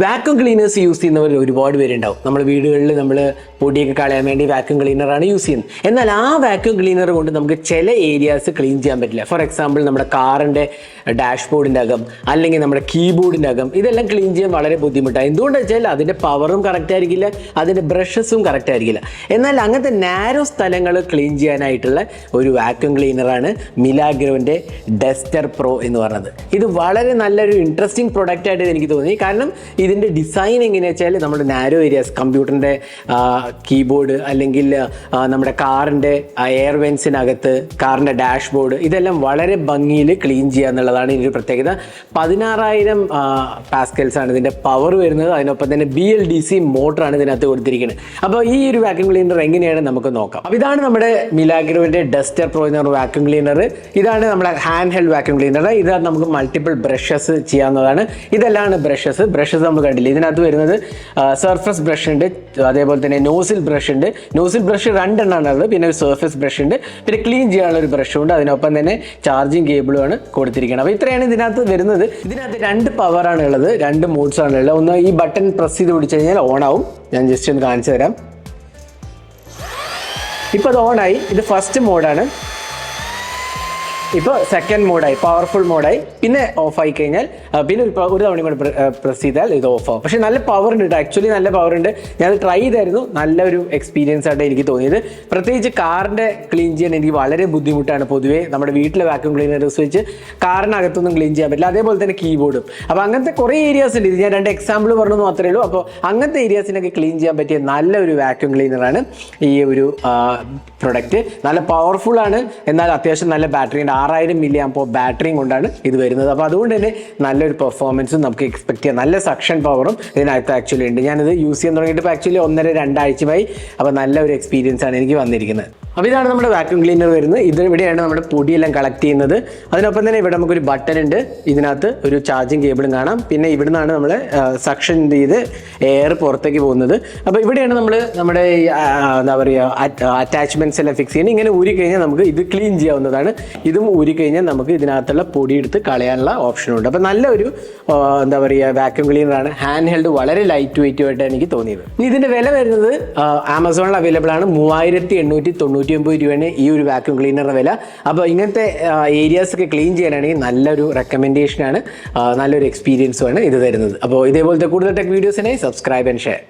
Vacuum cleaners use ചെയ്യുന്നവർ ഒരുപാട് പേരുണ്ടാവും. നമ്മൾ വീടുകളിൽ നമ്മൾ പൊടിയൊക്കെ കളയാൻ വേണ്ടി വാക്യൂം ക്ലീനറാണ് യൂസ് ചെയ്യുന്നത്. എന്നാൽ ആ വാക്യൂം ക്ലീനർ കൊണ്ട് നമുക്ക് ചില ഏരിയാസ് ക്ലീൻ ചെയ്യാൻ പറ്റില്ല. ഫോർ എക്സാമ്പിൾ നമ്മുടെ കാറിൻ്റെ ഡാഷ്ബോർഡിൻ്റെ അകം അല്ലെങ്കിൽ നമ്മുടെ കീബോർഡിൻ്റെ അകം ഇതെല്ലാം ക്ലീൻ ചെയ്യാൻ വളരെ ബുദ്ധിമുട്ടാണ്. എന്തുകൊണ്ടെന്ന് വെച്ചാൽ അതിൻ്റെ പവറും കറക്റ്റ് ആയിരിക്കില്ല, അതിൻ്റെ ബ്രഷസും കറക്റ്റ് ആയിരിക്കില്ല. എന്നാൽ അങ്ങനത്തെ നാരോ സ്ഥലങ്ങൾ ക്ലീൻ ചെയ്യാനായിട്ടുള്ള ഒരു വാക്യൂം ക്ലീനറാണ് മിലാഗ്രോൻ്റെ ഡസ്റ്റർ പ്രോ എന്ന് പറയുന്നത്. ഇത് വളരെ നല്ലൊരു ഇൻട്രസ്റ്റിംഗ് പ്രൊഡക്റ്റ് ആയിട്ട് എനിക്ക് തോന്നി. കാരണം ഇതിൻ്റെ ഡിസൈൻ എങ്ങനെയാ വെച്ചാൽ നമ്മുടെ നാരോ ഏരിയാസ്, കമ്പ്യൂട്ടറിൻ്റെ കീബോർഡ് അല്ലെങ്കിൽ നമ്മുടെ കാറിൻ്റെ എയർ വെൻസിനകത്ത്, കാറിൻ്റെ ഡാഷ്ബോർഡ് ഇതെല്ലാം വളരെ ഭംഗിയിൽ ക്ലീൻ ചെയ്യുക എന്നുള്ളതാണ് ഇതിൻ്റെ പ്രത്യേകത. 16,000 പാസ്കൽസാണ് ഇതിൻ്റെ പവർ വരുന്നത്. അതിനൊപ്പം തന്നെ BLDC മോട്ടറാണ് ഇതിനകത്ത് കൊടുത്തിരിക്കുന്നത്. അപ്പോൾ ഈ ഒരു വാക്യൂം ക്ലീനർ എങ്ങനെയാണ് നമുക്ക് നോക്കാം. അപ്പോൾ ഇതാണ് നമ്മുടെ മിലാഗ്രോവിൻ്റെ ഡസ്റ്റർ പ്രോ എന്ന് പറഞ്ഞ വാക്യൂം ക്ലീനർ. ഇതാണ് നമ്മുടെ ഹാൻഡ് ഹെൽഡ് വാക്യൂം ക്ലീനർ. ഇത് നമുക്ക് മൾട്ടിപ്പിൾ ബ്രഷസ് ചെയ്യാവുന്നതാണ്. ഇതെല്ലാം ബ്രഷസ് നമ്മൾ കണ്ടില്ല. ഇതിനകത്ത് വരുന്നത് സർഫസ് ബ്രഷ് ഉണ്ട്, അതേപോലെ തന്നെ നോസിൽ ബ്രഷ് ഉണ്ട്. Nozzle brush 2 എണ്ണമാണുള്ളത്. പിന്നെ ഒരു സർഫസ് ബ്രഷ് ഉണ്ട്, പിന്നെ ക്ലീൻ ചെയ്യാനുള്ള ഒരു ബ്രഷും ഉണ്ട്. അതിനൊപ്പം തന്നെ ചാർജിങ് കേബിളുമാണ് കൊടുത്തിരിക്കുന്നത്. അപ്പോൾ ഇത്രയാണ് ഇതിനകത്ത് വരുന്നത്. ഇതിനകത്ത് 2 പവറാണ് ഉള്ളത്, 2 മോഡ്സ് ആണ് ഉള്ളത്. ഒന്ന് ഈ ബട്ടൺ പ്രസ് ചെയ്ത് പിടിച്ചു കഴിഞ്ഞാൽ ഓൺ ആവും. ഞാൻ ജസ്റ്റ് ഒന്ന് കാണിച്ചു തരാം. ഇപ്പോൾ അത് ഓണായി. ഇത് ഫസ്റ്റ് മോഡാണ്. ഇപ്പോൾ സെക്കൻഡ് മോഡായി, പവർഫുൾ മോഡായി. പിന്നെ ഓഫായി കഴിഞ്ഞാൽ പിന്നെ ഒരു തവണ കൂടെ പ്രസ് ചെയ്താൽ ഇത് ഓഫ് ആവും. പക്ഷേ നല്ല പവർ ഉണ്ട്, ആക്ച്വലി നല്ല പവർ ഉണ്ട്. ഞാനത് ട്രൈ ചെയ്തായിരുന്നു. നല്ലൊരു എക്സ്പീരിയൻസ് ആയിട്ട് എനിക്ക് തോന്നിയത്. പ്രത്യേകിച്ച് കാറിൻ്റെ ക്ലീൻ ചെയ്യാൻ എനിക്ക് വളരെ ബുദ്ധിമുട്ടാണ്. പൊതുവേ നമ്മുടെ വീട്ടിലെ വാക്യൂം ക്ലീനേഴ്സ് വെച്ച് കാറിനകത്തൊന്നും ക്ലീൻ ചെയ്യാൻ പറ്റില്ല. അതേപോലെ തന്നെ കീബോർഡും. അപ്പോൾ അങ്ങനത്തെ കുറേ ഏരിയാസ് ഉണ്ട്. ഇത് ഞാൻ 2 എക്സാമ്പിൾ പറഞ്ഞു മാത്രമേ ഉള്ളൂ. അപ്പോൾ അങ്ങനത്തെ ഏരിയാസിനൊക്കെ ക്ലീൻ ചെയ്യാൻ പറ്റിയ നല്ലൊരു വാക്യൂം ക്ലീനറാണ് ഈ ഒരു പ്രൊഡക്റ്റ്. നല്ല പവർഫുൾ ആണ്, എന്നാൽ അത്യാവശ്യം നല്ല ബാറ്ററി ഉണ്ട്. 6000 mAh ബാറ്ററിയും കൊണ്ടാണ് ഇത് വരുന്നത്. അപ്പോൾ അതുകൊണ്ട് തന്നെ നല്ലൊരു പെർഫോമൻസും നമുക്ക് എക്സ്പെക്ട് ചെയ്യാം. നല്ല സക്ഷൻ പവറും ഇതിനകത്ത് ആക്ച്വലി ഉണ്ട്. ഞാനിത് യൂസ് ചെയ്യാൻ തുടങ്ങിയിട്ട് ഇപ്പോൾ ആക്ച്വലി 1.5-2 ആഴ്ചയായി. അപ്പോൾ നല്ലൊരു എക്സ്പീരിയൻസ് ആണ് എനിക്ക് വന്നിരിക്കുന്നത്. അപ്പോൾ ഇതാണ് നമ്മുടെ വാക്യൂം ക്ലീനർ വരുന്നത്. ഇവിടെയാണ് നമ്മുടെ പൊടിയെല്ലാം കളക്ട് ചെയ്യുന്നത്. അതിനൊപ്പം തന്നെ ഇവിടെ നമുക്കൊരു ബട്ടൺ ഉണ്ട്. ഇതിനകത്ത് ഒരു ചാർജിങ് കേബിളും കാണാം. പിന്നെ ഇവിടെ നിന്നാണ് നമ്മൾ സക്ഷൻ ചെയ്ത് എയർ പുറത്തേക്ക് പോകുന്നത്. അപ്പോൾ ഇവിടെയാണ് നമ്മുടെ എന്താ പറയുക അറ്റാച്ച്മെൻറ്റ്സ് എല്ലാം ഫിക്സ് ചെയ്യുന്നത്. ഇങ്ങനെ ഊരി കഴിഞ്ഞാൽ നമുക്ക് ഇത് ക്ലീൻ ചെയ്യാവുന്നതാണ്. ഇതും ഊരി കഴിഞ്ഞാൽ നമുക്ക് ഇതിനകത്തുള്ള പൊടി എടുത്ത് കളയാനുള്ള ഓപ്ഷനുണ്ട്. അപ്പോൾ നല്ലൊരു എന്താ പറയുക വാക്യൂം ക്ലീനറാണ്. ഹാൻഡ് ഹെൽഡ് വളരെ ലൈറ്റ് വെയിറ്റ് ആയിട്ട് എനിക്ക് തോന്നിയത്. ഇനി ഇതിൻ്റെ വില വരുന്നത് ആമസോണിൽ അവൈലബിൾ ആണ്. 3899 രൂപയാണ് ഈ ഒരു വാക്യൂം ക്ലീനറുടെ വില. അപ്പോൾ ഇങ്ങനത്തെ ഏരിയാസ് ഒക്കെ ക്ലീൻ ചെയ്യാനാണെങ്കിൽ നല്ലൊരു റെക്കമെൻഡേഷനാണ്, നല്ലൊരു എക്സ്പീരിയൻസുമാണ് ഇത് തരുന്നത്. അപ്പോൾ ഇതേപോലത്തെ കൂടുതൽ ടെക് വീഡിയോസിനായി സബ്സ്ക്രൈബ് ആൻഡ് ഷെയർ.